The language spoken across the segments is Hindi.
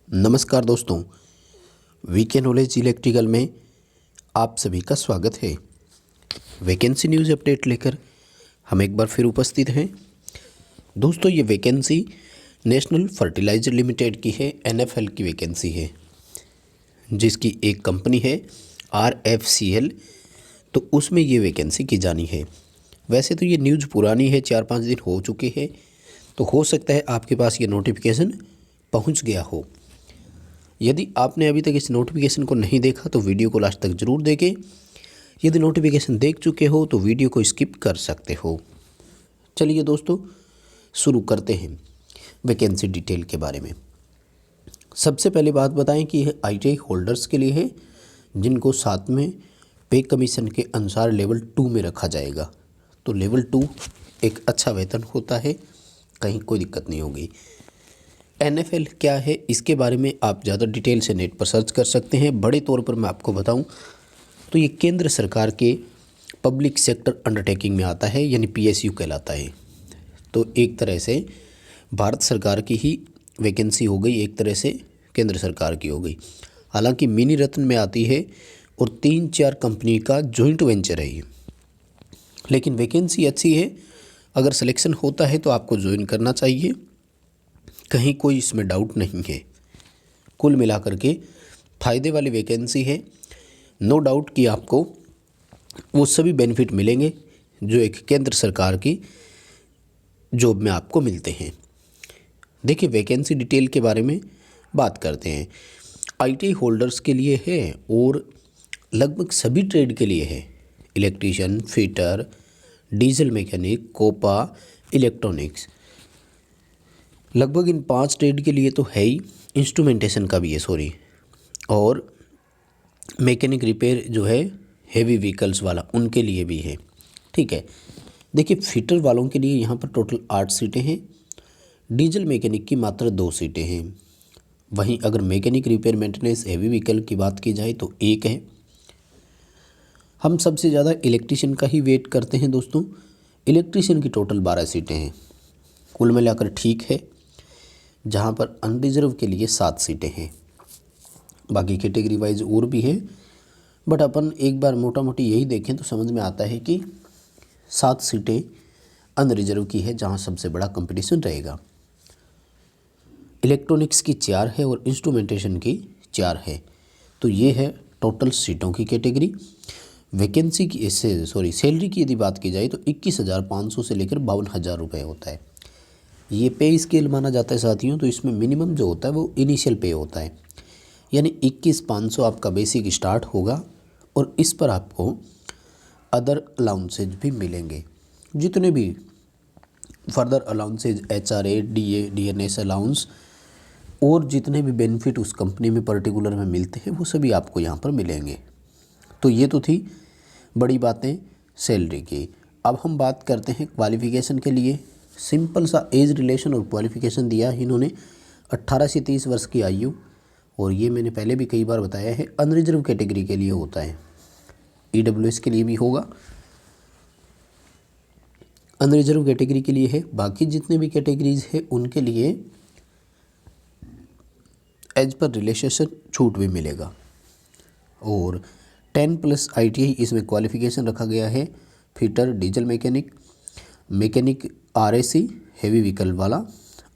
नमस्कार दोस्तों, वीके नॉलेज इलेक्ट्रिकल में आप सभी का स्वागत है। वैकेंसी न्यूज़ अपडेट लेकर हम एक बार फिर उपस्थित हैं। दोस्तों, ये वैकेंसी नेशनल फर्टिलाइजर लिमिटेड की है, एनएफएल की वैकेंसी है, जिसकी एक कंपनी है आरएफसीएल। तो उसमें ये वैकेंसी की जानी है। वैसे तो ये न्यूज़ पुरानी है, 4-5 दिन हो चुके हैं, तो हो सकता है आपके पास ये नोटिफिकेशन पहुंच गया हो। यदि आपने अभी तक इस नोटिफिकेशन को नहीं देखा तो वीडियो को लास्ट तक ज़रूर देखें। यदि नोटिफिकेशन देख चुके हो तो वीडियो को स्किप कर सकते हो। चलिए दोस्तों, शुरू करते हैं वैकेंसी डिटेल के बारे में। सबसे पहले बात बताएं कि यह आईटीआई होल्डर्स के लिए है, जिनको साथ में पे कमीशन के अनुसार लेवल 2 में रखा जाएगा। तो लेवल 2 एक अच्छा वेतन होता है, कहीं कोई दिक्कत नहीं होगी। एनएफएल क्या है, इसके बारे में आप ज़्यादा डिटेल से नेट पर सर्च कर सकते हैं। बड़े तौर पर मैं आपको बताऊं तो ये केंद्र सरकार के पब्लिक सेक्टर अंडरटेकिंग में आता है, यानी पीएसयू कहलाता है। तो एक तरह से भारत सरकार की ही वैकेंसी हो गई, एक तरह से केंद्र सरकार की हो गई। हालांकि मिनी रत्न में आती है और 3-4 कंपनी का जॉइंट वेंचर है ये, लेकिन वैकेंसी अच्छी है। अगर सिलेक्शन होता है तो आपको ज्वाइन करना चाहिए, कहीं कोई इसमें डाउट नहीं है। कुल मिलाकर के फ़ायदे वाली वैकेंसी है। नो डाउट कि आपको वो सभी बेनिफिट मिलेंगे जो एक केंद्र सरकार की जॉब में आपको मिलते हैं। देखिए, वैकेंसी डिटेल के बारे में बात करते हैं। आईटीआई होल्डर्स के लिए है और लगभग सभी ट्रेड के लिए है। Electrician, fitter, diesel mechanic, COPA, electronics, लगभग इन 5 ट्रेड के लिए तो है ही। इंस्ट्रूमेंटेशन का भी है, और मैकेनिक रिपेयर जो है हेवी व्हीकल्स वाला, उनके लिए भी है। ठीक है। देखिए, फिटर वालों के लिए यहाँ पर टोटल 8 सीटें हैं। डीजल मैकेनिक की मात्र 2 सीटें हैं। वहीं अगर mechanic repair maintenance heavy vehicle की बात की जाए तो 1 है। हम सबसे ज़्यादा इलेक्ट्रीशियन का ही वेट करते हैं दोस्तों। इलेक्ट्रीशियन की टोटल 12 सीटें हैं। कुल मिलाकर ठीक है, जहाँ पर अनरिजर्व के लिए 7 सीटें हैं। बाकी कैटेगरी वाइज और भी है, बट अपन एक बार मोटा मोटी यही देखें तो समझ में आता है कि 7 सीटें अनरिजर्व की है, जहाँ सबसे बड़ा कंपटीशन रहेगा। इलेक्ट्रॉनिक्स की 4 है और इंस्ट्रूमेंटेशन की 4 है। तो ये है टोटल सीटों की कैटेगरी। वैकेंसी की सैलरी की यदि बात की जाए तो 21,500 से लेकर 52,000 रुपये होता है। ये पे स्केल माना जाता है साथियों। तो इसमें मिनिमम जो होता है वो इनिशियल पे होता है, यानी 21,500 आपका बेसिक स्टार्ट होगा, और इस पर आपको अदर अलाउंसेज भी मिलेंगे। जितने भी further allowances, HRA, DA, DNS allowance और जितने भी बेनिफिट उस कंपनी में पर्टिकुलर में मिलते हैं, वो सभी आपको यहाँ पर मिलेंगे। तो ये तो थी बड़ी बातें सैलरी की। अब हम बात करते हैं क्वालिफ़िकेशन के लिए। सिंपल सा एज रिलेशन और क्वालिफ़िकेशन दिया है इन्होंने। 18 से 30 वर्ष की आयु, और ये मैंने पहले भी कई बार बताया है, अनरिजर्व कैटेगरी के लिए होता है। ईडब्ल्यूएस के लिए भी होगा, अनरिजर्व कैटेगरी के लिए है। बाकी जितने भी कैटेगरीज है उनके लिए एज पर रिलेशन छूट भी मिलेगा। और 10+ आईटीआई इसमें क्वालिफ़िकेशन रखा गया है। Fitter, diesel mechanic, mechanic RAC heavy vehicle वाला,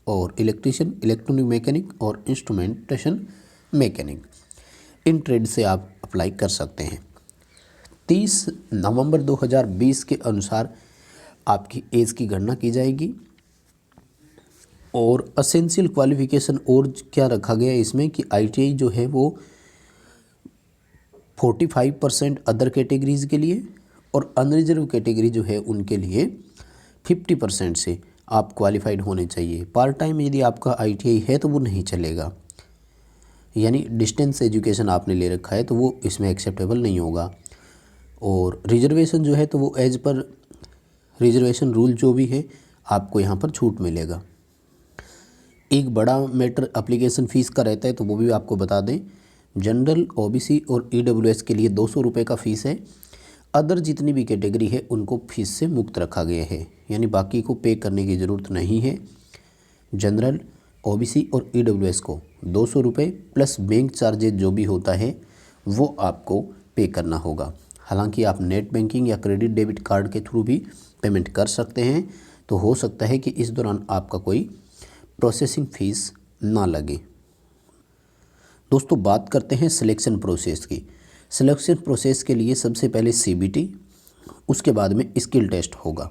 और इलेक्ट्रीशियन, इलेक्ट्रॉनिक मैकेनिक और इंस्ट्रूमेंटेशन मैकेनिक, इन ट्रेड से आप अप्लाई कर सकते हैं। 30 नवंबर 2020 के अनुसार आपकी एज की गणना की जाएगी। और असेंशियल क्वालिफ़िकेशन और क्या रखा गया है इसमें कि आईटीआई जो है वो 45% अदर कैटेगरीज़ के लिए, और अनरिजर्व कैटेगरी जो है उनके लिए 50% से आप क्वालिफाइड होने चाहिए। पार्ट टाइम यदि आपका आईटीआई है तो वो नहीं चलेगा, यानी डिस्टेंस एजुकेशन आपने ले रखा है तो वो इसमें एक्सेप्टेबल नहीं होगा। और रिजर्वेशन जो है तो वो एज पर रिजर्वेशन रूल जो भी है आपको यहाँ पर छूट मिलेगा। एक बड़ा मैटर एप्लीकेशन फ़ीस का रहता है, तो वो भी आपको बता दें। जनरल, ओबीसी और ईडब्ल्यूएस के लिए 200 रुपये का फ़ीस है। अदर जितनी भी कैटेगरी है उनको फीस से मुक्त रखा गया है, यानी बाकी को पे करने की ज़रूरत नहीं है। जनरल, ओबीसी और ईडब्ल्यूएस को ₹200 प्लस बैंक चार्जेज जो भी होता है वो आपको पे करना होगा। हालांकि आप नेट बैंकिंग या क्रेडिट डेबिट कार्ड के थ्रू भी पेमेंट कर सकते हैं, तो हो सकता है कि इस दौरान आपका कोई प्रोसेसिंग फ़ीस ना लगे। दोस्तों बात करते हैं सिलेक्शन प्रोसेस की। सिलेक्शन प्रोसेस के लिए सबसे पहले CBT, उसके बाद में स्किल टेस्ट होगा।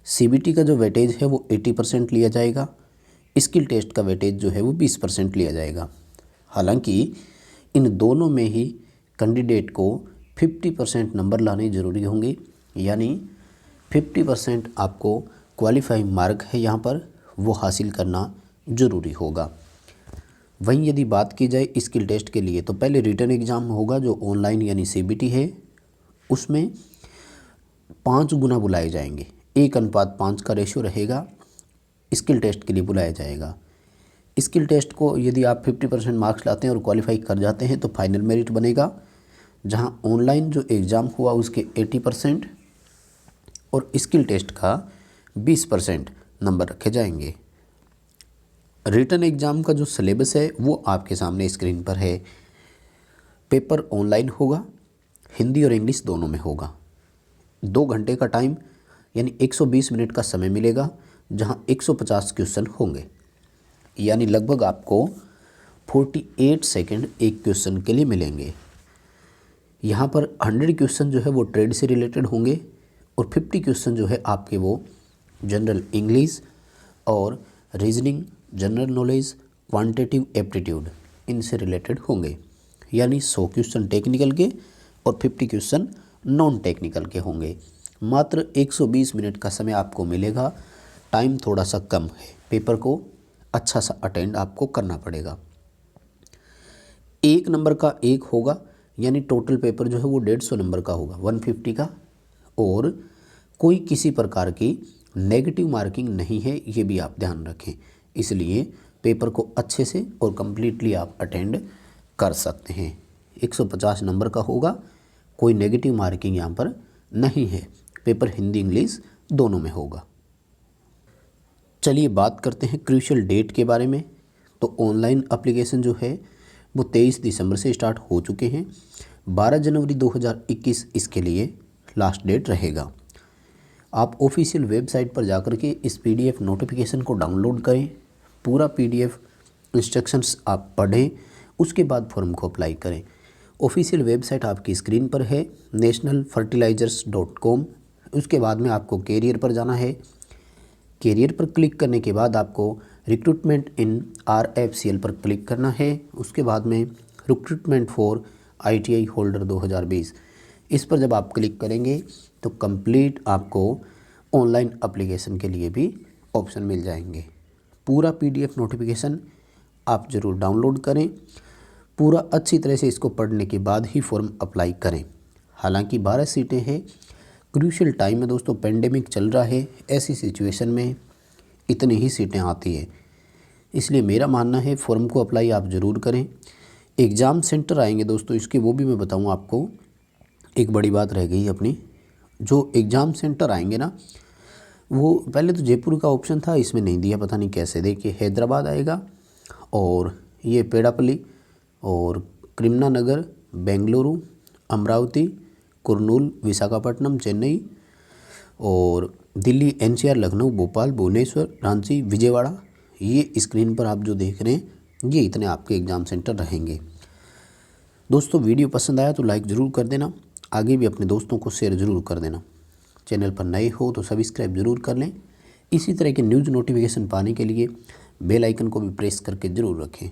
CBT का जो वेटेज है वो 80% लिया जाएगा, स्किल टेस्ट का वेटेज जो है वो 20% लिया जाएगा। हालांकि इन दोनों में ही कैंडिडेट को 50% नंबर लाने ज़रूरी होंगे, यानी 50% आपको क्वालिफाइंग मार्क है यहाँ पर वो हासिल करना ज़रूरी होगा। वहीं यदि बात की जाए स्किल टेस्ट के लिए, तो पहले रिटन एग्ज़ाम होगा जो ऑनलाइन यानी CBT है, उसमें 5 गुना बुलाए जाएंगे, 1:5 का रेशियो रहेगा, स्किल टेस्ट के लिए बुलाया जाएगा। स्किल टेस्ट को यदि आप 50% मार्क्स लाते हैं और क्वालिफाई कर जाते हैं तो फाइनल मेरिट बनेगा, जहां ऑनलाइन जो एग्ज़ाम हुआ उसके 80% और स्किल टेस्ट का 20% नंबर रखे जाएंगे। रिटन एग्ज़ाम का जो सिलेबस है वो आपके सामने स्क्रीन पर है। पेपर ऑनलाइन होगा, हिंदी और इंग्लिश दोनों में होगा। 2 घंटे का टाइम यानी 120 मिनट का समय मिलेगा, जहां 150 क्वेश्चन होंगे, यानी लगभग आपको 48 सेकंड एक क्वेश्चन के लिए मिलेंगे। यहाँ पर 100 क्वेश्चन जो है वो ट्रेड से रिलेटेड होंगे और 50 क्वेश्चन जो है आपके वो जनरल इंग्लिश और reasoning, general knowledge, quantitative aptitude इनसे रिलेटेड होंगे, यानी 100 क्वेश्चन टेक्निकल के और 50 क्वेश्चन नॉन टेक्निकल के होंगे। मात्र 120 मिनट का समय आपको मिलेगा, टाइम थोड़ा सा कम है, पेपर को अच्छा सा अटेंड आपको करना पड़ेगा। 1 नंबर का 1 होगा, यानी टोटल पेपर जो है वो 150 नंबर का होगा, 150 का, और कोई किसी प्रकार की नेगेटिव मार्किंग नहीं है, ये भी आप ध्यान रखें। इसलिए पेपर को अच्छे से और कम्प्लीटली आप अटेंड कर सकते हैं। 150 नंबर का होगा, कोई नेगेटिव मार्किंग यहाँ पर नहीं है। पेपर हिंदी इंग्लिश दोनों में होगा। चलिए बात करते हैं क्रूशियल डेट के बारे में। तो ऑनलाइन एप्लीकेशन जो है वो 23 दिसंबर से स्टार्ट हो चुके हैं। 12 जनवरी 2021 इसके लिए लास्ट डेट रहेगा। आप ऑफिशियल वेबसाइट पर जाकर के इस PDF नोटिफिकेशन को डाउनलोड करें, पूरा PDF इंस्ट्रक्शंस आप पढ़ें, उसके बाद फॉर्म को अप्लाई करें। ऑफिशियल वेबसाइट आपकी स्क्रीन पर है, nationalfertilizers.com। उसके बाद में आपको कैरियर पर जाना है। कैरियर पर क्लिक करने के बाद आपको रिक्रूटमेंट इन RFCL पर क्लिक करना है। उसके बाद में रिक्रूटमेंट फॉर ITI होल्डर 2020, इस पर जब आप क्लिक करेंगे तो कंप्लीट आपको ऑनलाइन एप्लीकेशन के लिए भी ऑप्शन मिल जाएंगे। पूरा PDF नोटिफिकेशन आप ज़रूर डाउनलोड करें, पूरा अच्छी तरह से इसको पढ़ने के बाद ही फॉर्म अप्लाई करें। हालांकि 12 सीटें हैं, क्रूशियल टाइम है दोस्तों, पेंडेमिक चल रहा है, ऐसी सिचुएशन में इतनी ही सीटें आती है, इसलिए मेरा मानना है फॉर्म को अप्लाई आप ज़रूर करें। एग्ज़ाम सेंटर आएंगे दोस्तों, इसके वो भी मैं बताऊँ आपको। एक बड़ी बात रह गई अपनी, जो एग्ज़ाम सेंटर आएंगे ना, वो पहले तो जयपुर का ऑप्शन था, इसमें नहीं दिया, पता नहीं कैसे। देखिए हैदराबाद आएगा, और ये पेड़ापल्ली और कृष्णानगर, बेंगलुरु, अमरावती, कुर्नूल, विशाखापट्टनम, चेन्नई और दिल्ली, NCR, लखनऊ, भोपाल, भुवनेश्वर, रांची, विजयवाड़ा। ये स्क्रीन पर आप जो देख रहे हैं ये इतने आपके एग्ज़ाम सेंटर रहेंगे। दोस्तों वीडियो पसंद आया तो लाइक ज़रूर कर देना, आगे भी अपने दोस्तों को शेयर ज़रूर कर देना। चैनल पर नए हो तो सब्सक्राइब ज़रूर कर लें। इसी तरह के न्यूज़ नोटिफिकेशन पाने के लिए बेल आइकन को भी प्रेस करके ज़रूर रखें।